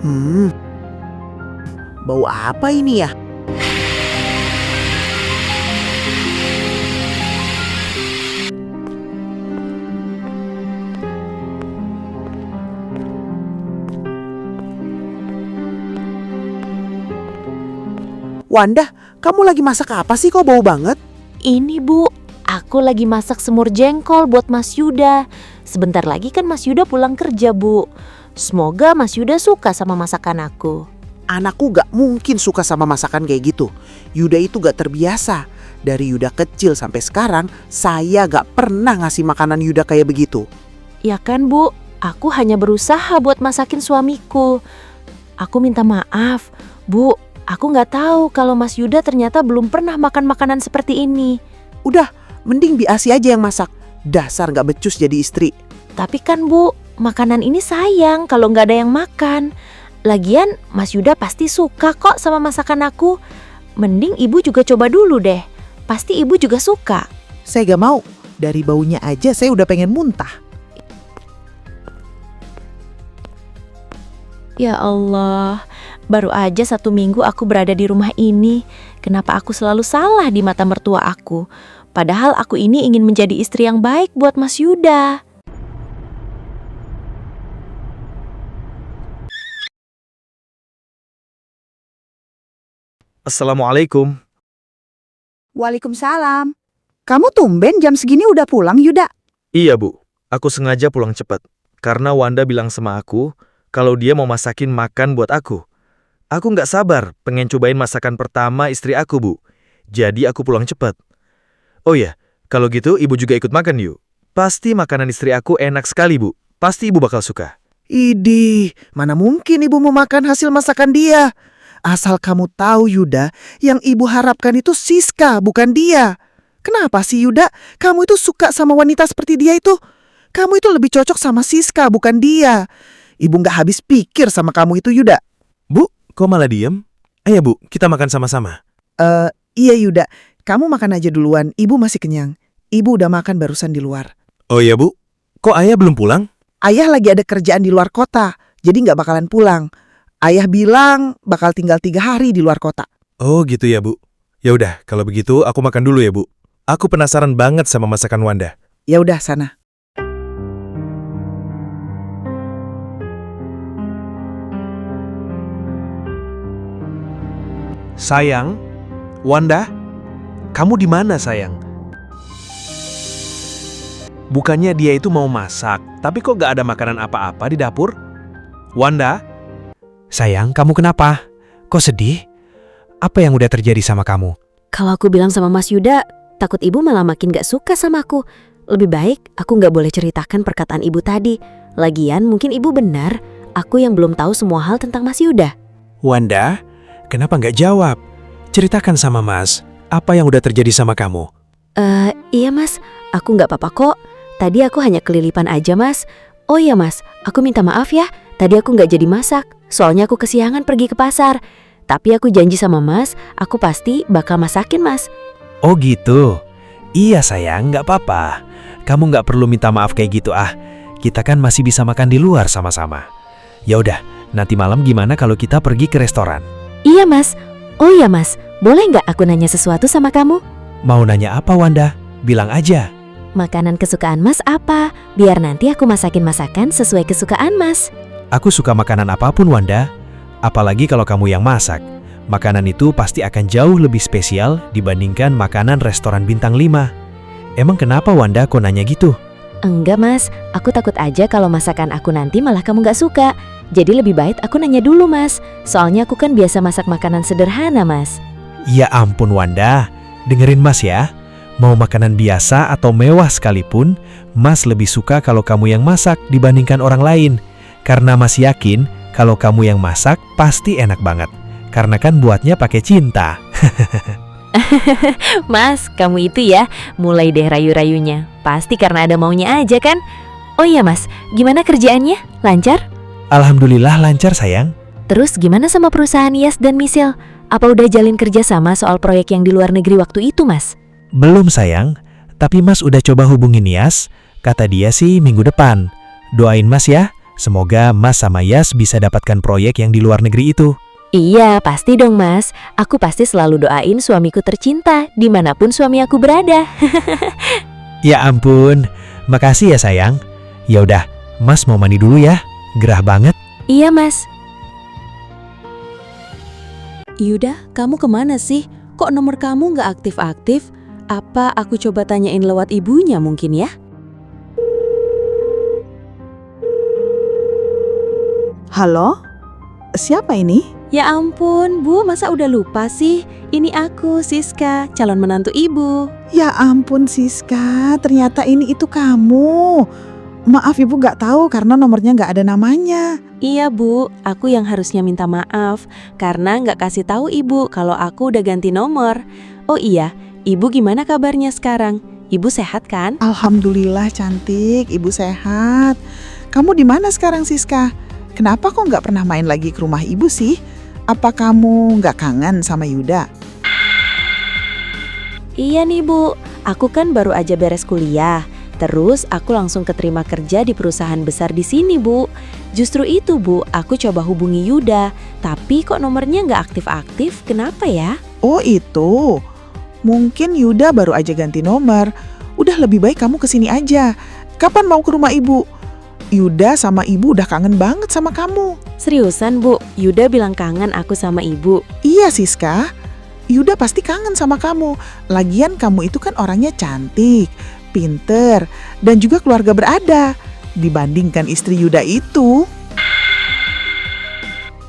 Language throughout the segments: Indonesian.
Hmm, bau apa ini ya? Wanda, kamu lagi masak apa sih kok bau banget? Ini Bu, aku lagi masak semur jengkol buat Mas Yuda. Sebentar lagi kan Mas Yuda pulang kerja Bu. Semoga Mas Yuda suka sama masakan aku. Anakku gak mungkin suka sama masakan kayak gitu. Yuda itu gak terbiasa. Dari Yuda kecil sampai sekarang, saya gak pernah ngasih makanan Yuda kayak begitu. Ya kan Bu, aku hanya berusaha buat masakin suamiku. Aku minta maaf, Bu. Aku gak tahu kalau Mas Yuda ternyata belum pernah makan makanan seperti ini. Udah, mending Biasi aja yang masak. Dasar gak becus jadi istri. Tapi kan Bu, makanan ini sayang kalau gak ada yang makan. Lagian Mas Yuda pasti suka kok sama masakan aku. Mending Ibu juga coba dulu deh. Pasti Ibu juga suka. Saya gak mau. Dari baunya aja saya udah pengen muntah. Ya Allah, baru aja 1 minggu aku berada di rumah ini. Kenapa aku selalu salah di mata mertua aku? Padahal aku ini ingin menjadi istri yang baik buat Mas Yuda. Assalamualaikum. Waalaikumsalam. Kamu tumben jam segini udah pulang, Yuda? Iya Bu, aku sengaja pulang cepat. Karena Wanda bilang sama aku kalau dia mau masakin makan buat aku. Aku nggak sabar pengen cobain masakan pertama istri aku Bu. Jadi aku pulang cepat. Oh ya, kalau gitu Ibu juga ikut makan yuk. Pasti makanan istri aku enak sekali Bu. Pasti Ibu bakal suka. Idih, mana mungkin ibu mau makan hasil masakan dia? Asal kamu tahu Yuda, yang ibu harapkan itu Siska, bukan dia. Kenapa sih Yuda? Kamu itu suka sama wanita seperti dia itu? Kamu itu lebih cocok sama Siska, bukan dia. Ibu nggak habis pikir sama kamu itu Yuda. Bu, kok malah diem? Ayo Bu, kita makan sama-sama. Iya Yuda, kamu makan aja duluan, ibu masih kenyang. Ibu udah makan barusan di luar. Oh iya Bu, kok ayah belum pulang? Ayah lagi ada kerjaan di luar kota, jadi nggak bakalan pulang. Ayah bilang bakal tinggal 3 hari di luar kota. Oh gitu ya Bu. Ya udah, kalau begitu aku makan dulu ya Bu. Aku penasaran banget sama masakan Wanda. Ya udah sana. Sayang, Wanda, kamu di mana sayang? Bukannya dia itu mau masak, tapi kok gak ada makanan apa-apa di dapur? Wanda? Sayang, kamu kenapa? Kok sedih? Apa yang udah terjadi sama kamu? Kalau aku bilang sama Mas Yuda, takut Ibu malah makin gak suka sama aku. Lebih baik aku gak boleh ceritakan perkataan Ibu tadi. Lagian mungkin Ibu benar, aku yang belum tahu semua hal tentang Mas Yuda. Wanda, kenapa nggak jawab? Ceritakan sama Mas, apa yang udah terjadi sama kamu? Iya Mas, aku nggak apa-apa kok. Tadi aku hanya kelilipan aja Mas. Oh iya Mas, aku minta maaf ya. Tadi aku nggak jadi masak, soalnya aku kesiangan pergi ke pasar. Tapi aku janji sama Mas, aku pasti bakal masakin Mas. Oh gitu? Iya sayang, nggak apa-apa. Kamu nggak perlu minta maaf kayak gitu ah. Kita kan masih bisa makan di luar sama-sama. Ya udah, nanti malam gimana kalau kita pergi ke restoran? Iya Mas. Oh iya Mas, boleh nggak aku nanya sesuatu sama kamu? Mau nanya apa Wanda? Bilang aja. Makanan kesukaan Mas apa? Biar nanti aku masakin masakan sesuai kesukaan Mas. Aku suka makanan apapun Wanda. Apalagi kalau kamu yang masak. Makanan itu pasti akan jauh lebih spesial dibandingkan makanan restoran bintang 5. Emang kenapa Wanda kok nanya gitu? Enggak Mas, aku takut aja kalau masakan aku nanti malah kamu nggak suka. Jadi lebih baik aku nanya dulu Mas. Soalnya aku kan biasa masak makanan sederhana Mas. Ya ampun Wanda, dengerin Mas ya. Mau makanan biasa atau mewah sekalipun, Mas lebih suka kalau kamu yang masak dibandingkan orang lain. Karena Mas yakin kalau kamu yang masak pasti enak banget. Karena kan buatnya pakai cinta. Mas, kamu itu ya, mulai deh rayu-rayunya. Pasti karena ada maunya aja kan? Oh iya Mas, gimana kerjaannya? Lancar? Alhamdulillah lancar sayang. Terus gimana sama perusahaan Yas dan Misil? Apa udah jalin kerjasama soal proyek yang di luar negeri waktu itu Mas? Belum sayang, tapi Mas udah coba hubungin Yas. Kata dia sih minggu depan. Doain Mas ya, Semoga Mas sama Yas bisa dapatkan proyek yang di luar negeri itu. Iya, pasti dong Mas. Aku pasti selalu doain suamiku tercinta, dimanapun suami aku berada. Ya ampun, makasih ya sayang. Ya udah, Mas mau mandi dulu ya. Gerah banget. Iya Mas. Yuda, kamu kemana sih? Kok nomor kamu nggak aktif-aktif? Apa aku coba tanyain lewat ibunya mungkin ya? Halo? Siapa ini? Ya ampun, Bu, masa udah lupa sih? Ini aku, Siska, calon menantu ibu. Ya ampun Siska, ternyata ini itu kamu. Maaf ibu gak tahu karena nomornya gak ada namanya. Iya Bu, aku yang harusnya minta maaf karena nggak kasih tahu ibu kalau aku udah ganti nomor. Oh iya, ibu gimana kabarnya sekarang? Ibu sehat kan? Alhamdulillah cantik, ibu sehat. Kamu di mana sekarang Siska? Kenapa kok gak pernah main lagi ke rumah ibu sih? Apa kamu gak kangen sama Yuda? Iya nih Bu, aku kan baru aja beres kuliah. Terus aku langsung keterima kerja di perusahaan besar di sini Bu. Justru itu Bu, aku coba hubungi Yuda. Tapi kok nomornya nggak aktif-aktif, kenapa ya? Oh itu, mungkin Yuda baru aja ganti nomor. Udah lebih baik kamu kesini aja. Kapan mau ke rumah ibu? Yuda sama ibu udah kangen banget sama kamu. Seriusan Bu, Yuda bilang kangen aku sama ibu. Iya Siska, Yuda pasti kangen sama kamu. Lagian kamu itu kan orangnya cantik, pinter, dan juga keluarga berada. Dibandingkan istri Yuda itu.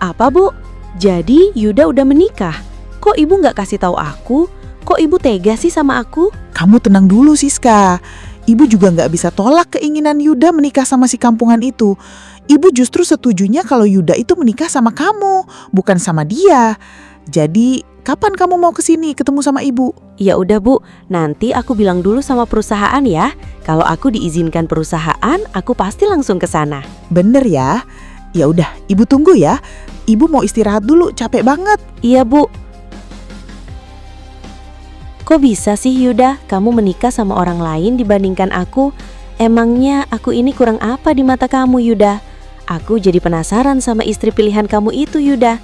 Apa Bu? Jadi Yuda udah menikah? Kok ibu nggak kasih tahu aku? Kok ibu tega sih sama aku? Kamu tenang dulu Siska. Ibu juga nggak bisa tolak keinginan Yuda menikah sama si kampungan itu. Ibu justru setujunya kalau Yuda itu menikah sama kamu, bukan sama dia. Jadi kapan kamu mau kesini ketemu sama ibu? Ya udah Bu, nanti aku bilang dulu sama perusahaan ya. Kalau aku diizinkan perusahaan, aku pasti langsung ke sana. Bener ya? Ya udah, ibu tunggu ya. Ibu mau istirahat dulu, capek banget. Iya Bu. Kok bisa sih Yuda, kamu menikah sama orang lain dibandingkan aku? Emangnya aku ini kurang apa di mata kamu Yuda? Aku jadi penasaran sama istri pilihan kamu itu Yuda.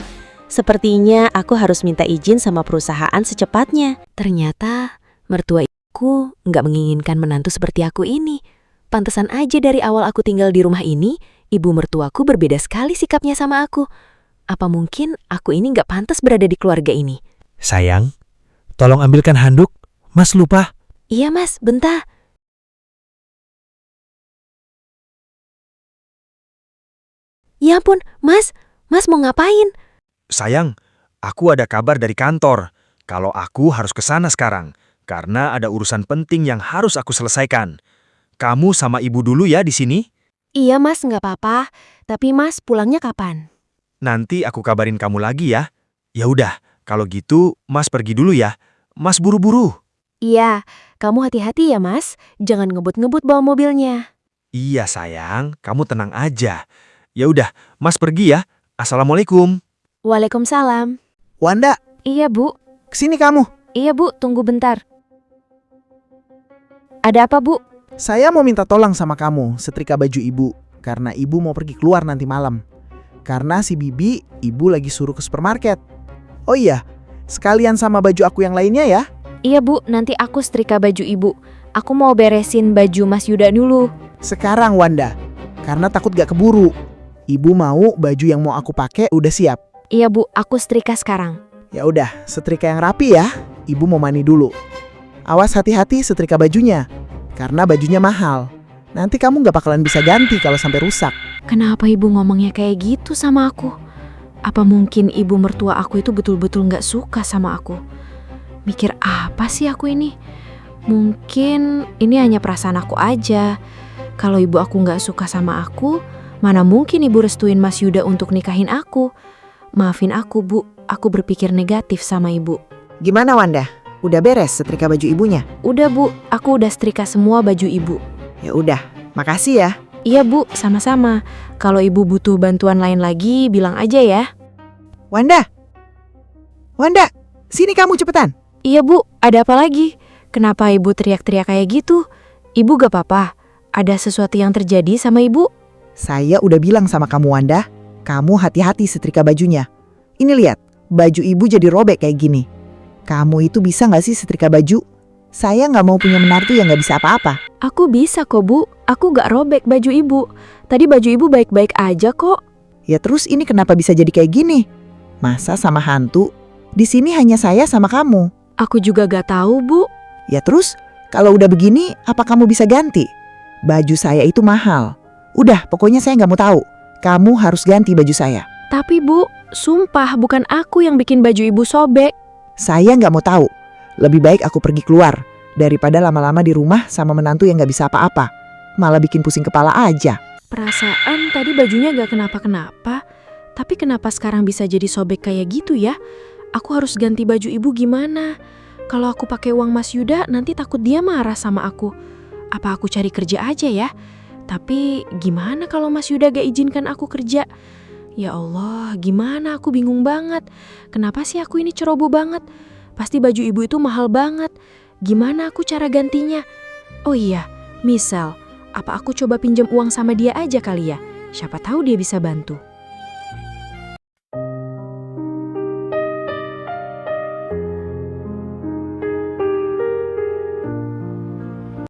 Sepertinya aku harus minta izin sama perusahaan secepatnya. Ternyata mertua ibuku nggak menginginkan menantu seperti aku ini. Pantesan aja dari awal aku tinggal di rumah ini, ibu mertuaku berbeda sekali sikapnya sama aku. Apa mungkin aku ini nggak pantas berada di keluarga ini? Sayang, tolong ambilkan handuk. Mas lupa. Iya Mas, bentar. Ya ampun, Mas mau ngapain? Sayang, aku ada kabar dari kantor. Kalau aku harus ke sana sekarang, karena ada urusan penting yang harus aku selesaikan. Kamu sama ibu dulu ya di sini. Iya Mas, nggak apa-apa. Tapi Mas pulangnya kapan? Nanti aku kabarin kamu lagi ya. Ya udah, kalau gitu Mas pergi dulu ya. Mas buru-buru. Iya, kamu hati-hati ya Mas. Jangan ngebut-ngebut bawa mobilnya. Iya sayang, kamu tenang aja. Ya udah, Mas pergi ya. Assalamualaikum. Waalaikumsalam. Wanda, Iya Bu. kesini kamu. Iya Bu, tunggu bentar. Ada apa Bu? Saya mau minta tolong sama kamu setrika baju ibu. Karena ibu mau pergi keluar nanti malam. Karena si Bibi, ibu lagi suruh ke supermarket. Oh iya, sekalian sama baju aku yang lainnya ya. Iya Bu, nanti aku setrika baju ibu. Aku mau beresin baju Mas Yuda dulu. Sekarang Wanda, karena takut gak keburu. Ibu mau baju yang mau aku pakai udah siap. Iya Bu, aku setrika sekarang. Ya udah, setrika yang rapi ya. Ibu mau mandi dulu. Awas hati-hati setrika bajunya. Karena bajunya mahal. Nanti kamu gak bakalan bisa ganti kalau sampai rusak. Kenapa ibu ngomongnya kayak gitu sama aku? Apa mungkin ibu mertua aku itu betul-betul gak suka sama aku? Mikir apa sih aku ini? Mungkin ini hanya perasaan aku aja. Kalau ibu aku gak suka sama aku, mana mungkin ibu restuin Mas Yuda untuk nikahin aku? Maafin aku Bu, aku berpikir negatif sama ibu. Gimana Wanda? Udah beres setrika baju ibunya? Udah Bu, aku udah setrika semua baju ibu. Ya udah, makasih ya. Iya Bu, sama-sama. Kalau ibu butuh bantuan lain lagi, bilang aja ya. Wanda, sini kamu cepetan. Iya Bu, ada apa lagi? Kenapa ibu teriak-teriak kayak gitu? Ibu gak apa-apa? Ada sesuatu yang terjadi sama ibu? Saya udah bilang sama kamu Wanda, kamu hati-hati setrika bajunya. Ini lihat, baju ibu jadi robek kayak gini. Kamu itu bisa gak sih setrika baju? Saya gak mau punya menantu yang gak bisa apa-apa. Aku bisa kok, Bu. Aku gak robek baju ibu. Tadi baju ibu baik-baik aja kok. Ya terus ini kenapa bisa jadi kayak gini? Masa sama hantu? Di sini hanya saya sama kamu. Aku juga gak tahu, Bu. Ya terus, kalau udah begini, apa kamu bisa ganti? Baju saya itu mahal. Udah, pokoknya saya nggak mau tahu. Kamu harus ganti baju saya. Tapi Bu, sumpah bukan aku yang bikin baju ibu sobek. Saya nggak mau tahu. Lebih baik aku pergi keluar daripada lama-lama di rumah sama menantu yang nggak bisa apa-apa. Malah bikin pusing kepala aja. Perasaan tadi bajunya gak kenapa-kenapa. Tapi kenapa sekarang bisa jadi sobek kayak gitu ya? Aku harus ganti baju ibu gimana? Kalau aku pakai uang Mas Yuda, nanti takut dia marah sama aku. Apa aku cari kerja aja ya? Tapi gimana kalau Mas Yuda gak izinkan aku kerja? Ya Allah, gimana? Aku bingung banget. Kenapa sih aku ini ceroboh banget? Pasti baju ibu itu mahal banget. Gimana aku cara gantinya? Oh iya, misal, apa aku coba pinjam uang sama dia aja kali ya? Siapa tahu dia bisa bantu.